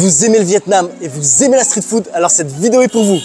Vous aimez le Vietnam et vous aimez la street food, alors cette vidéo est pour vous.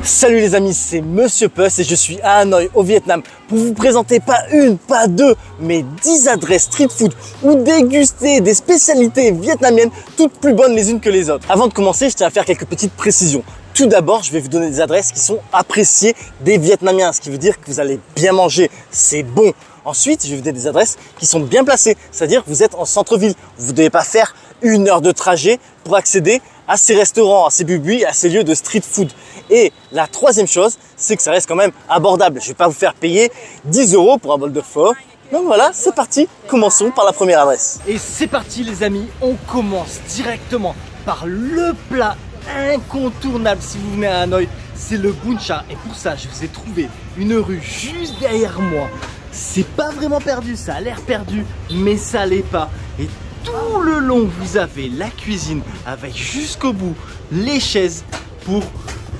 Salut les amis, c'est Monsieur Puss et je suis à Hanoï au Vietnam pour vous présenter pas une, pas deux, mais 10 adresses street food où déguster des spécialités vietnamiennes toutes plus bonnes les unes que les autres. Avant de commencer, je tiens à faire quelques petites précisions. Tout d'abord, je vais vous donner des adresses qui sont appréciées des Vietnamiens, ce qui veut dire que vous allez bien manger, c'est bon. Ensuite, je vais vous donner des adresses qui sont bien placées, c'est-à-dire que vous êtes en centre-ville. Vous ne devez pas faire 1 heure de trajet pour accéder à ces restaurants, à ces bubis, à ces lieux de street food. Et la troisième chose, c'est que ça reste quand même abordable. Je ne vais pas vous faire payer 10 € pour un bol de pho. Donc voilà, c'est parti, commençons par la première adresse. Et c'est parti les amis, on commence directement par le plat incontournable si vous venez à Hanoï, c'est le bún chả. Et pour ça, je vous ai trouvé une rue juste derrière moi. C'est pas vraiment perdu, ça a l'air perdu, mais ça l'est pas. Et tout le long, vous avez la cuisine avec jusqu'au bout les chaises pour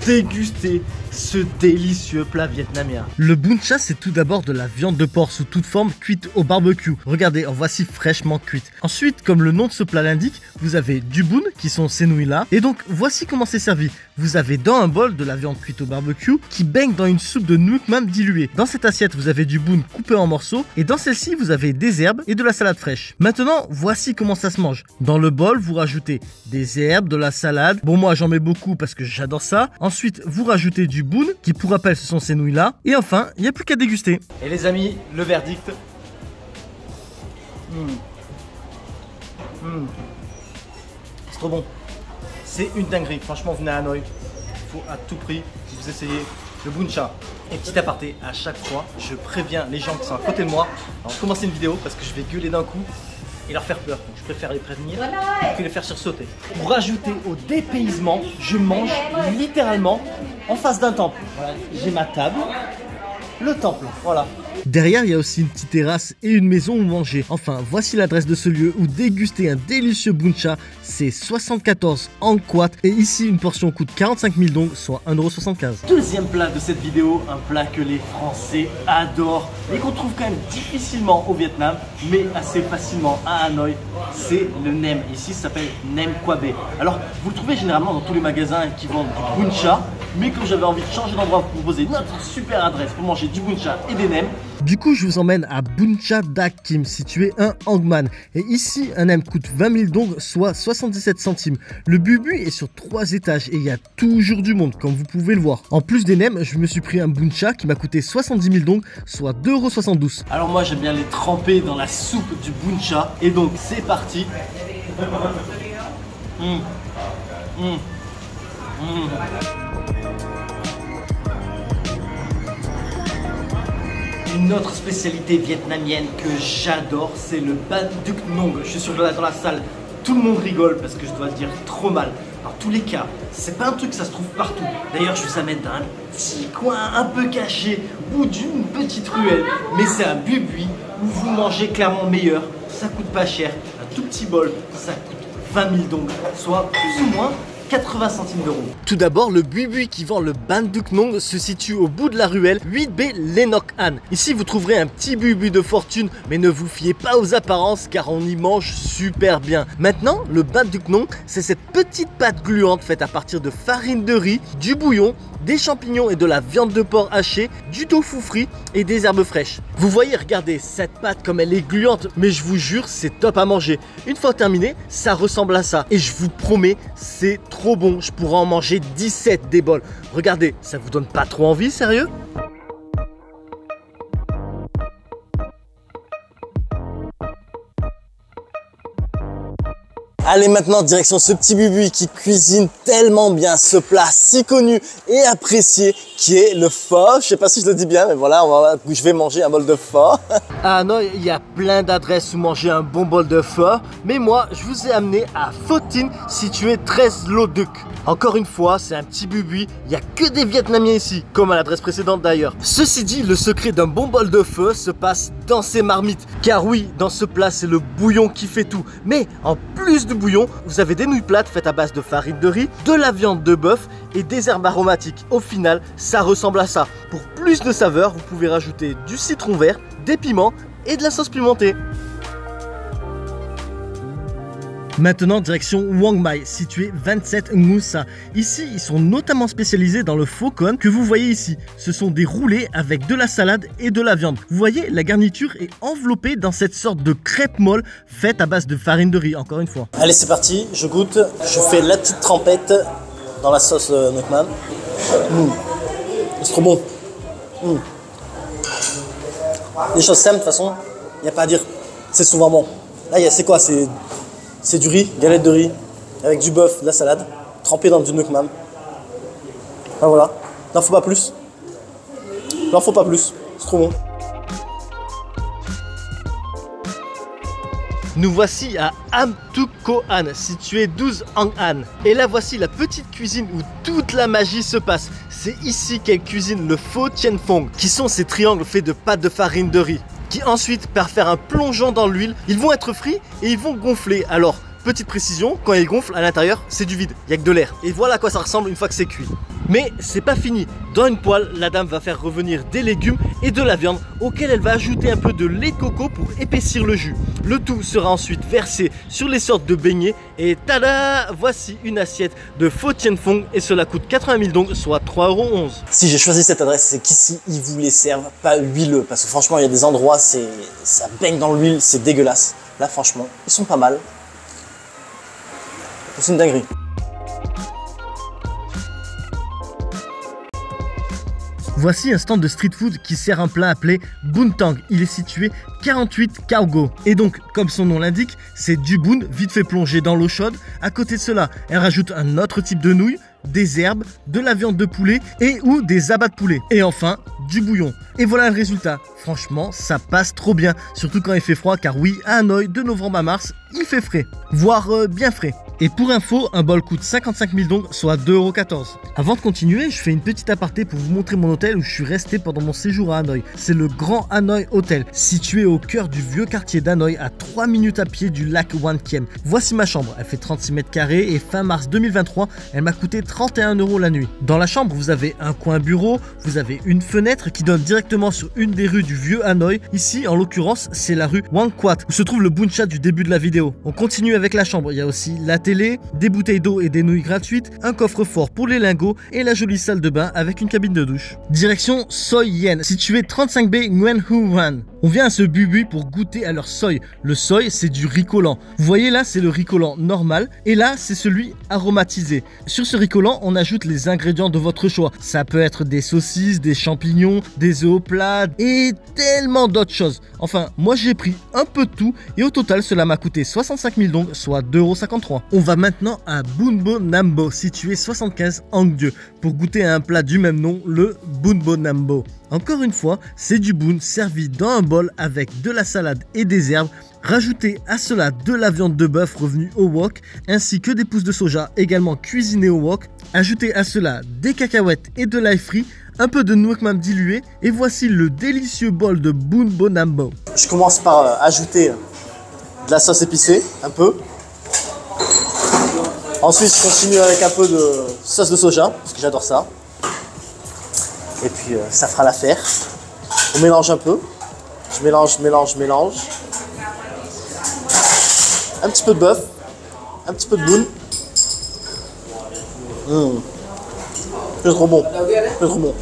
déguster ce délicieux plat vietnamien. Le bún chả, c'est tout d'abord de la viande de porc sous toute forme cuite au barbecue. Regardez, en voici fraîchement cuite. Ensuite, comme le nom de ce plat l'indique, vous avez du bún qui sont ces nouilles-là. Et donc, voici comment c'est servi. Vous avez dans un bol de la viande cuite au barbecue qui baigne dans une soupe de nuoc mam diluée. Dans cette assiette, vous avez du bún coupé en morceaux. Et dans celle-ci, vous avez des herbes et de la salade fraîche. Maintenant, voici comment ça se mange. Dans le bol, vous rajoutez des herbes, de la salade. Bon, moi, j'en mets beaucoup parce que j'adore ça. Ensuite, vous rajoutez du bún, qui pour rappel ce sont ces nouilles là, et enfin il n'y a plus qu'à déguster. Et les amis, le verdict. C'est trop bon, c'est une dinguerie, franchement venez à Hanoï, il faut à tout prix que vous essayez le bún chả. Et petit aparté, à chaque fois je préviens les gens qui sont à côté de moi avant de commencer une vidéo parce que je vais gueuler d'un coup et leur faire peur, donc je préfère les prévenir que les faire sursauter. Pour rajouter au dépaysement, je mange littéralement en face d'un temple. Voilà, j'ai ma table, le temple, voilà. Derrière, il y a aussi une petite terrasse et une maison où manger. Enfin, voici l'adresse de ce lieu où déguster un délicieux bún chả, c'est 74 Angk Wat. Et ici, une portion coûte 45 000 dong, soit 1,75 €. Deuxième plat de cette vidéo, un plat que les Français adorent et qu'on trouve quand même difficilement au Vietnam, mais assez facilement à Hanoï, c'est le nem. Ici, ça s'appelle nem qua bae. Alors, vous le trouvez généralement dans tous les magasins qui vendent du bún chả, mais quand j'avais envie de changer d'endroit, vous proposer notre super adresse pour manger du bún chả et des nems. Du coup, je vous emmène à Bún Chả Dak Kim, situé un Hangman. Et ici, un nem coûte 20 000 dong, soit 77 centimes. Le bubu est sur 3 étages et il y a toujours du monde, comme vous pouvez le voir. En plus des nems, je me suis pris un bún chả qui m'a coûté 70 000 dong, soit 2,72 €. Alors moi, j'aime bien les tremper dans la soupe du bún chả. Et donc, c'est parti. Une autre spécialité vietnamienne que j'adore, c'est le Ban Duc Nong. Je suis sûr que dans la salle, tout le monde rigole parce que je dois le dire trop mal. Dans tous les cas, c'est pas un truc que ça se trouve partout. D'ailleurs, je vous amène dans un petit coin un peu caché, au bout d'une petite ruelle. Mais c'est un bubi où vous mangez clairement meilleur. Ça coûte pas cher. Un tout petit bol, ça coûte 20 000 dong, soit plus ou moins 80 centimes d'euros. Tout d'abord, le bubi qui vend le Ban Duc Nong se situe au bout de la ruelle 8B Lenok Han. Ici, vous trouverez un petit bubi de fortune, mais ne vous fiez pas aux apparences car on y mange super bien. Maintenant, le Ban Duc Nong, c'est cette petite pâte gluante faite à partir de farine de riz, du bouillon, des champignons et de la viande de porc hachée, du tofu frit et des herbes fraîches. Vous voyez, regardez, cette pâte comme elle est gluante, mais je vous jure, c'est top à manger. Une fois terminé, ça ressemble à ça. Et je vous promets, c'est trop bon. Je pourrais en manger 17 des bols. Regardez, ça vous donne pas trop envie, sérieux ? Allez maintenant, direction ce petit bubu qui cuisine tellement bien ce plat si connu et apprécié qui est le pho. Je sais pas si je le dis bien, mais voilà, je vais manger un bol de pho. Ah non, il y a plein d'adresses où manger un bon bol de pho, mais moi, je vous ai amené à Pho Tin, situé 13 Lo Duc. Encore une fois, c'est un petit bubi, il n'y a que des Vietnamiens ici, comme à l'adresse précédente d'ailleurs. Ceci dit, le secret d'un bon bol de feu se passe dans ces marmites. Car oui, dans ce plat, c'est le bouillon qui fait tout. Mais en plus du bouillon, vous avez des nouilles plates faites à base de farine de riz, de la viande de bœuf et des herbes aromatiques. Au final, ça ressemble à ça. Pour plus de saveur, vous pouvez rajouter du citron vert, des piments et de la sauce pimentée. Maintenant, direction Wang Mai, situé 27 Ngu Sa. Ici, ils sont notamment spécialisés dans le pho con que vous voyez ici. Ce sont des roulés avec de la salade et de la viande. Vous voyez, la garniture est enveloppée dans cette sorte de crêpe molle faite à base de farine de riz, encore une fois. Allez, c'est parti, je goûte. Je fais la petite trempette dans la sauce Ngoc Mam. C'est trop bon. Les choses simples, de toute façon, il n'y a pas à dire. C'est souvent bon. Là, c'est quoi? C'est du riz, galette de riz, avec du bœuf, de la salade, trempé dans du Ngoc Mam. Ben voilà, n'en faut pas plus. N'en faut pas plus, c'est trop bon. Nous voici à Am Tuk Ko An, situé 12 Ang An. Et là voici la petite cuisine où toute la magie se passe. C'est ici qu'elle cuisine le pho Tien Phong, qui sont ces triangles faits de pâte de farine de riz, qui ensuite, par faire un plongeon dans l'huile, ils vont être frits et ils vont gonfler. Alors, petite précision, quand ils gonflent, à l'intérieur, c'est du vide, il n'y a que de l'air. Et voilà à quoi ça ressemble une fois que c'est cuit. Mais c'est pas fini. Dans une poêle, la dame va faire revenir des légumes et de la viande, auquel elle va ajouter un peu de lait de coco pour épaissir le jus. Le tout sera ensuite versé sur les sortes de beignets et tada! Voici une assiette de pho Tien Phong et cela coûte 80 000 dong, soit 3,11 €. Si j'ai choisi cette adresse, c'est qu'ici, ils vous les servent pas huileux. Parce que franchement, il y a des endroits, ça baigne dans l'huile, c'est dégueulasse. Là, franchement, ils sont pas mal. C'est une dinguerie. Voici un stand de street food qui sert un plat appelé Bun Tang. Il est situé 48 Cao Go. Et donc, comme son nom l'indique, c'est du bun vite fait plongé dans l'eau chaude. À côté de cela, elle rajoute un autre type de nouilles, des herbes, de la viande de poulet et ou des abats de poulet. Et enfin, du bouillon. Et voilà le résultat. Franchement, ça passe trop bien. Surtout quand il fait froid, car oui, à Hanoï, de novembre à mars, il fait frais. Voire bien frais. Et pour info, un bol coûte 55 000 dong, soit 2,14 €. Avant de continuer, je fais une petite aparté pour vous montrer mon hôtel où je suis resté pendant mon séjour à Hanoï. C'est le Grand Hanoi Hotel, situé au cœur du vieux quartier d'Hanoï, à 3 minutes à pied du lac Wan Kiem. Voici ma chambre, elle fait 36 mètres carrés et fin mars 2023, elle m'a coûté 31 € la nuit. Dans la chambre, vous avez un coin bureau, vous avez une fenêtre qui donne directement sur une des rues du vieux Hanoï. Ici, en l'occurrence, c'est la rue Wang Quat, où se trouve le Bun Cha du début de la vidéo. On continue avec la chambre, il y a aussi la télé, des bouteilles d'eau et des nouilles gratuites, un coffre-fort pour les lingots et la jolie salle de bain avec une cabine de douche. Direction Soi Yen, situé 35B Nguyen Hu Wan. On vient à ce bubu pour goûter à leur soy. Le soy, c'est du riz collant. Vous voyez là, c'est le riz collant normal et là, c'est celui aromatisé. Sur ce riz collant, on ajoute les ingrédients de votre choix. Ça peut être des saucisses, des champignons, des œufs au plat et tellement d'autres choses. Enfin, moi j'ai pris un peu de tout et au total, cela m'a coûté 65 000 dong, soit 2,53 €. On va maintenant à Bun Bo Nam Bo, situé 75 Hangdieu, pour goûter à un plat du même nom, le Bun Bo Nam Bo. Encore une fois, c'est du bun servi dans un bol avec de la salade et des herbes. Rajoutez à cela de la viande de bœuf revenue au wok, ainsi que des pousses de soja également cuisinées au wok. Ajoutez à cela des cacahuètes et de l'ail frit, un peu de Ngoc Mam dilué, et voici le délicieux bol de Bun Bo Nam Bo. Je commence par ajouter de la sauce épicée, un peu. Ensuite, je continue avec un peu de sauce de soja, parce que j'adore ça. Et puis, ça fera l'affaire. On mélange un peu. Je mélange. Un petit peu de bœuf, un petit peu de bun. C'est trop bon. C'est trop bon.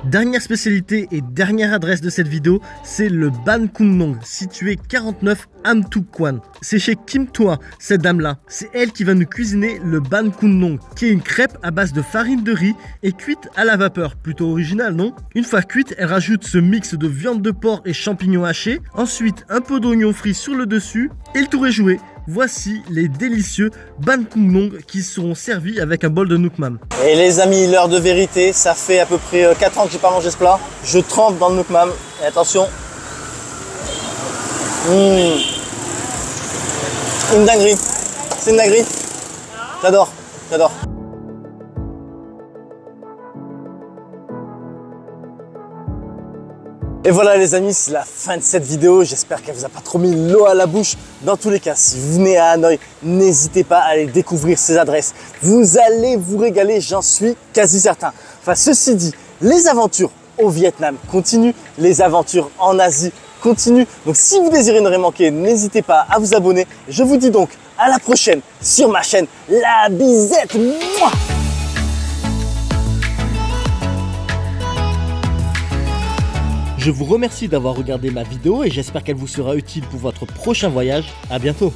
Dernière spécialité et dernière adresse de cette vidéo, c'est le Ban Kun Nong, situé 49 Am Tuk Kwan. C'est chez Kim Toa, cette dame-là. C'est elle qui va nous cuisiner le Ban Kun Nong, qui est une crêpe à base de farine de riz et cuite à la vapeur. Plutôt original, non? Une fois cuite, elle rajoute ce mix de viande de porc et champignons hachés, ensuite un peu d'oignon frit sur le dessus, et le tour est joué. Voici les délicieux Ban Kun Nong qui seront servis avec un bol de Ngoc Mam. Et les amis, l'heure de vérité, ça fait à peu près 4 ans que j'ai pas mangé ce plat. Je trempe dans le Ngoc Mam et attention. Une dinguerie. C'est une dinguerie. J'adore, j'adore. Et voilà les amis, c'est la fin de cette vidéo. J'espère qu'elle vous a pas trop mis l'eau à la bouche. Dans tous les cas, si vous venez à Hanoï, n'hésitez pas à aller découvrir ces adresses. Vous allez vous régaler, j'en suis quasi certain. Enfin, ceci dit, les aventures au Vietnam continuent, les aventures en Asie continuent. Donc si vous désirez ne rien manquer, n'hésitez pas à vous abonner. Je vous dis donc à la prochaine sur ma chaîne La Bizette. Mouah. Je vous remercie d'avoir regardé ma vidéo et j'espère qu'elle vous sera utile pour votre prochain voyage. À bientôt.